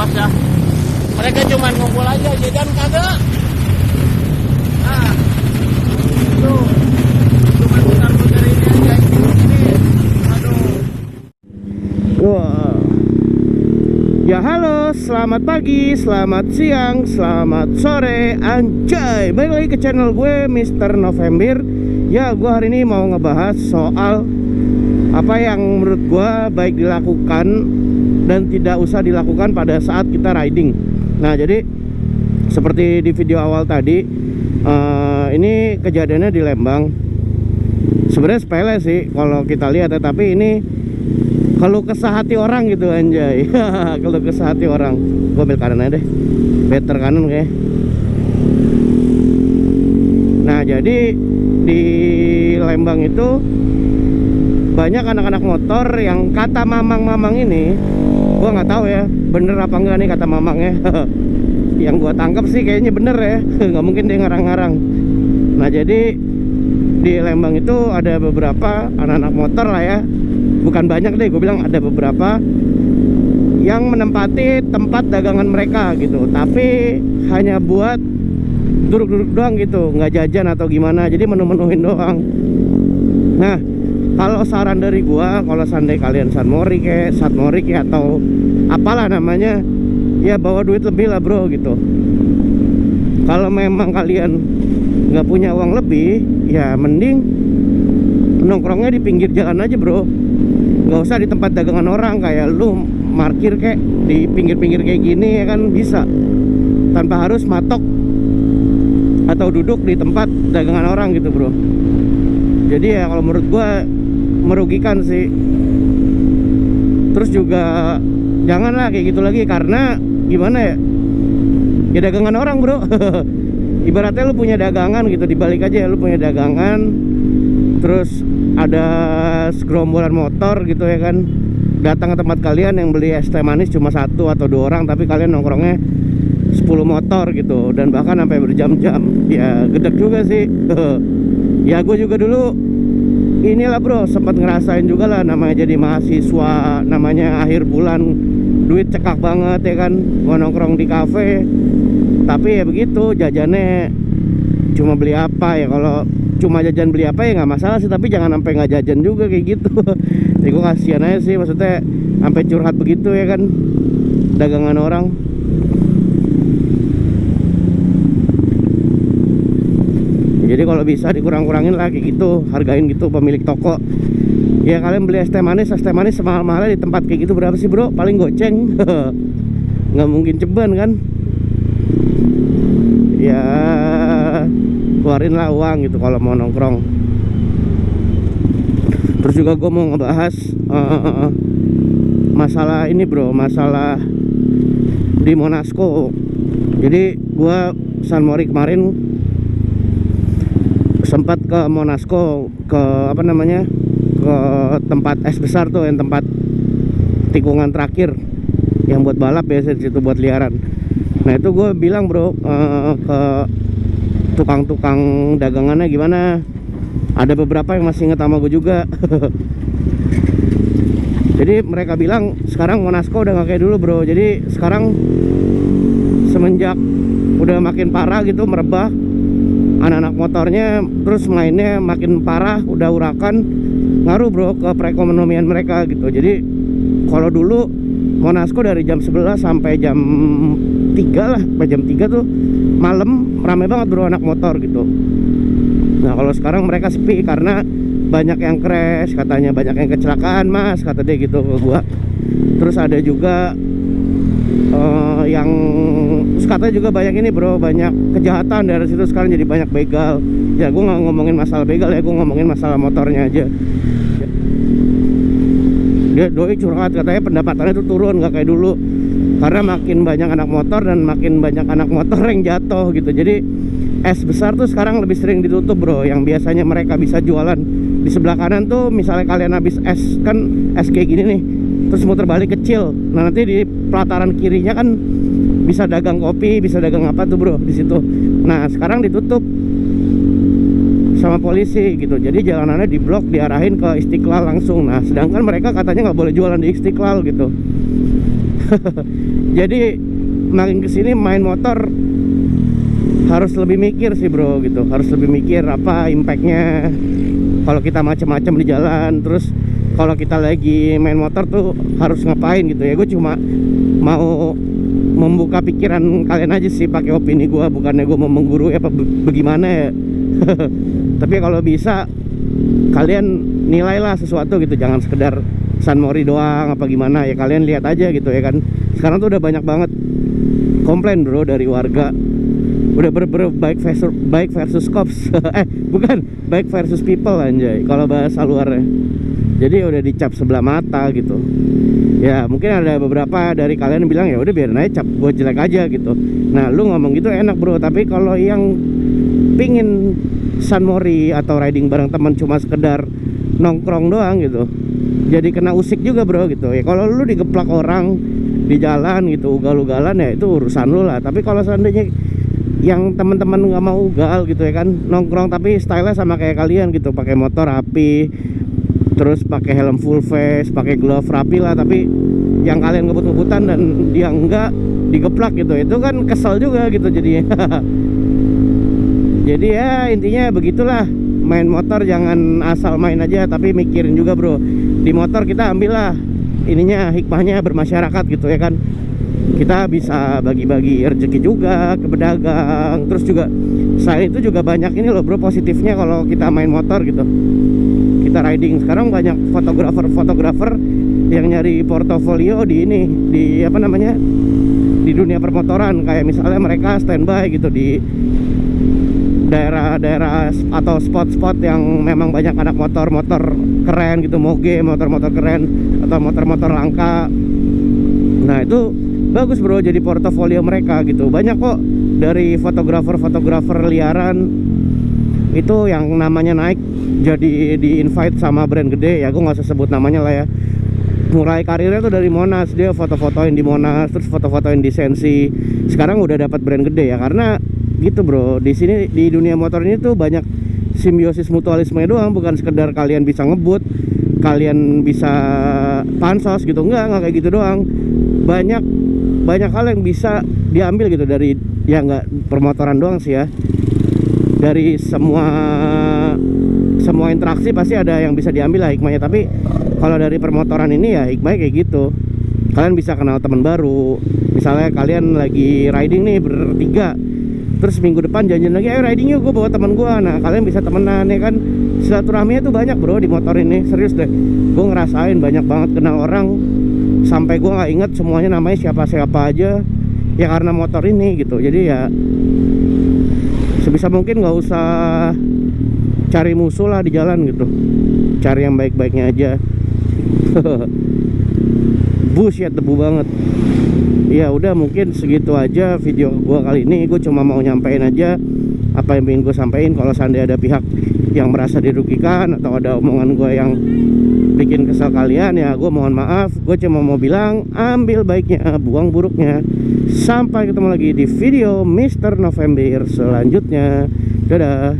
jelas ya. Mereka cuma ngumpul aja, jajan kagak. Nah, itu cuma putar-putar ini aja. Ini, aduh. Wah. Ya halo, selamat pagi, selamat siang, selamat sore, anjay. Balik lagi ke channel gue, Mr. November. Ya, gue hari ini mau ngebahas soal apa yang menurut gue baik dilakukan dan tidak usah dilakukan pada saat kita riding. Nah, jadi seperti di video awal tadi, ini kejadiannya di Lembang. Sebenarnya sepele sih kalau kita lihat, tetapi ini kalau kesah hati orang gitu, anjay. Kalau kesah hati orang. Gue ambil kanan aja deh, better kanan kayak. Nah, jadi di Lembang itu banyak anak-anak motor yang kata mamang-mamang ini, gue nggak tahu ya bener apa enggak nih kata mamangnya. Yang gue tangkap sih kayaknya bener ya. Nggak mungkin dia ngarang-ngarang. Nah, jadi di Lembang itu ada beberapa anak-anak motor lah ya, bukan banyak deh, gue bilang ada beberapa yang menempati tempat dagangan mereka gitu, tapi hanya buat duduk-duduk doang gitu, nggak jajan atau gimana, jadi menu-menuhin doang. Nah, kalau saran dari gua, kalau seandainya kalian Sanmori kayak Satmori kayak atau apalah namanya, ya bawa duit lebih lah bro gitu. Kalau memang kalian nggak punya uang lebih, ya mending nongkrongnya di pinggir jalan aja bro. Nggak usah di tempat dagangan orang, kayak lu parkir kayak di pinggir-pinggir kayak gini ya kan bisa, tanpa harus matok atau duduk di tempat dagangan orang gitu bro. Jadi ya kalau menurut gua merugikan sih. Terus juga janganlah kayak gitu lagi, karena gimana ya, ya dagangan orang bro. Ibaratnya lu punya dagangan gitu, dibalik aja ya, lu punya dagangan, terus ada segerombolan motor gitu ya kan, datang ke tempat kalian yang beli es teh manis cuma 1 atau 2 orang, tapi kalian nongkrongnya 10 motor gitu, dan bahkan sampai berjam-jam. Ya gedek juga sih. Ya gue juga dulu inilah bro, sempat ngerasain juga lah, namanya jadi mahasiswa, namanya akhir bulan, duit cekak banget ya kan. Gue nongkrong di kafe, tapi ya begitu, jajannya cuma beli apa ya, kalau cuma jajan beli apa ya nggak masalah sih, tapi jangan sampai nggak jajan juga kayak gitu. Jadi gue kasihan aja sih, maksudnya sampai curhat begitu ya kan, dagangan orang. Jadi kalau bisa dikurang-kurangin lah kayak gitu, hargain gitu pemilik toko. Ya kalian beli es teh manis semahal-mahalnya di tempat kayak gitu berapa sih bro? Paling goceng. Nggak mungkin ceban kan. Ya keluarin lah uang gitu kalau mau nongkrong. Terus juga gue mau ngebahas masalah ini bro, masalah di Monasco. Jadi gue Sanmori kemarin sempat ke Monasco, ke apa namanya, ke tempat es besar tuh, yang tempat tikungan terakhir yang buat balap biasa di situ, buat liaran. Nah itu gue bilang bro, ke tukang-tukang dagangannya gimana, ada beberapa yang masih inget sama gue juga. Jadi mereka bilang sekarang Monasco udah gak kayak dulu bro. Jadi sekarang semenjak udah makin parah gitu, merebah anak-anak motornya, terus mainnya makin parah, udah urakan, ngaruh bro ke perekonomian mereka gitu. Jadi kalau dulu Monasco dari jam 11 sampai jam 3 lah, sampai jam 3 tuh malam ramai banget bro anak motor gitu. Nah kalau sekarang mereka sepi karena banyak yang crash, katanya banyak yang kecelakaan mas, kata dia gitu ke gua. Terus ada juga yang katanya juga banyak ini bro, banyak kejahatan dari situ sekarang, jadi banyak begal. Ya gue nggak ngomongin masalah begal ya, gue ngomongin masalah motornya aja. Dia doi curhat, katanya pendapatannya tuh turun, nggak kayak dulu, karena makin banyak anak motor dan makin banyak anak motor yang jatuh gitu. Jadi es besar tuh sekarang lebih sering ditutup bro, yang biasanya mereka bisa jualan di sebelah kanan tuh. Misalnya kalian habis es, kan es kayak gini nih, terus muter balik kecil, nah nanti di pelataran kirinya kan bisa dagang kopi, bisa dagang apa tuh bro di situ. Nah sekarang ditutup sama polisi gitu, jadi jalanannya diblok, diarahin ke Istiqlal langsung. Nah sedangkan mereka katanya nggak boleh jualan di Istiqlal gitu. Jadi makin kesini main motor harus lebih mikir sih bro gitu, harus lebih mikir apa impactnya kalau kita macam-macam di jalan. Terus kalau kita lagi main motor tuh harus ngapain gitu ya. Gue cuma mau membuka pikiran kalian aja sih pakai opini gue, bukannya gue mau menggurui apa bagaimana ya. Tapi kalau bisa kalian nilailah sesuatu gitu, jangan sekedar San Mori doang apa gimana ya. Kalian lihat aja gitu ya kan. Sekarang tuh udah banyak banget komplain bro dari warga, udah bener-bener bike versus cops. Bukan, bike versus people anjay kalau bahasa luarnya. Jadi udah dicap sebelah mata gitu. Ya mungkin ada beberapa dari kalian yang bilang ya udah biarin aja cap gue jelek aja gitu. Nah lu ngomong gitu enak bro, tapi kalau yang pingin San Mori atau riding bareng teman cuma sekedar nongkrong doang gitu, jadi kena usik juga bro gitu ya. Kalau lu digeplak orang di jalan gitu, ugal-ugalan ya itu urusan lu lah. Tapi kalau seandainya yang teman-teman nggak mau ugal gitu ya kan, nongkrong tapi stylenya sama kayak kalian gitu, pakai motor rapi, terus pakai helm full face, pakai glove rapi lah, tapi yang kalian ngebut-ngebutan dan dia enggak, digeplak gitu, itu kan kesel juga gitu jadinya. Jadi ya intinya begitulah, main motor jangan asal main aja, tapi mikirin juga bro. Di motor kita ambillah ininya, hikmahnya bermasyarakat gitu ya kan. Kita bisa bagi-bagi rezeki juga ke pedagang. Terus juga selain itu juga banyak ini loh bro positifnya kalau kita main motor gitu, kita riding. Sekarang banyak fotografer yang nyari portofolio di ini, di apa namanya, di dunia permotoran. Kayak misalnya mereka standby gitu di daerah-daerah atau spot-spot yang memang banyak anak motor keren gitu, moge, motor-motor keren atau motor-motor langka. Nah itu bagus bro, jadi portofolio mereka gitu. Banyak kok dari fotografer liaran itu yang namanya naik jadi di invite sama brand gede ya. Gue nggak usah sebut namanya lah ya. Mulai karirnya tuh dari Monas, dia foto-fotoin di Monas, terus foto-fotoin di Sensi. Sekarang udah dapat brand gede ya, karena gitu bro. Di sini di dunia motor ini tuh banyak simbiosis mutualisme doang, bukan sekedar kalian bisa ngebut, kalian bisa pansos gitu. Enggak kayak gitu doang. Banyak hal yang bisa diambil gitu dari, ya nggak permotoran doang sih ya. Dari semua interaksi pasti ada yang bisa diambil lah hikmahnya. Tapi kalau dari permotoran ini ya hikmahnya kayak gitu. Kalian bisa kenal teman baru. Misalnya kalian lagi riding nih bertiga, terus minggu depan janjian lagi, ayo riding yuk, gue bawa teman gue. Nah kalian bisa temenan ya kan. Silaturahminya tuh banyak bro di motor ini, serius deh. Gue ngerasain banyak banget kenal orang, sampai gue nggak inget semuanya namanya siapa aja ya karena motor ini gitu. Jadi ya sebisa mungkin nggak usah cari musuh lah di jalan gitu, cari yang baik-baiknya aja. Bullshit, debu banget. Ya udah mungkin segitu aja video gua kali ini. Gue cuma mau nyampein aja apa yang ingin gue sampein. Kalau seandainya ada pihak yang merasa dirugikan atau ada omongan gue yang bikin kesal kalian, ya gue mohon maaf. Gue cuma mau bilang ambil baiknya, buang buruknya. Sampai ketemu lagi di video Mr. November selanjutnya. Dadah.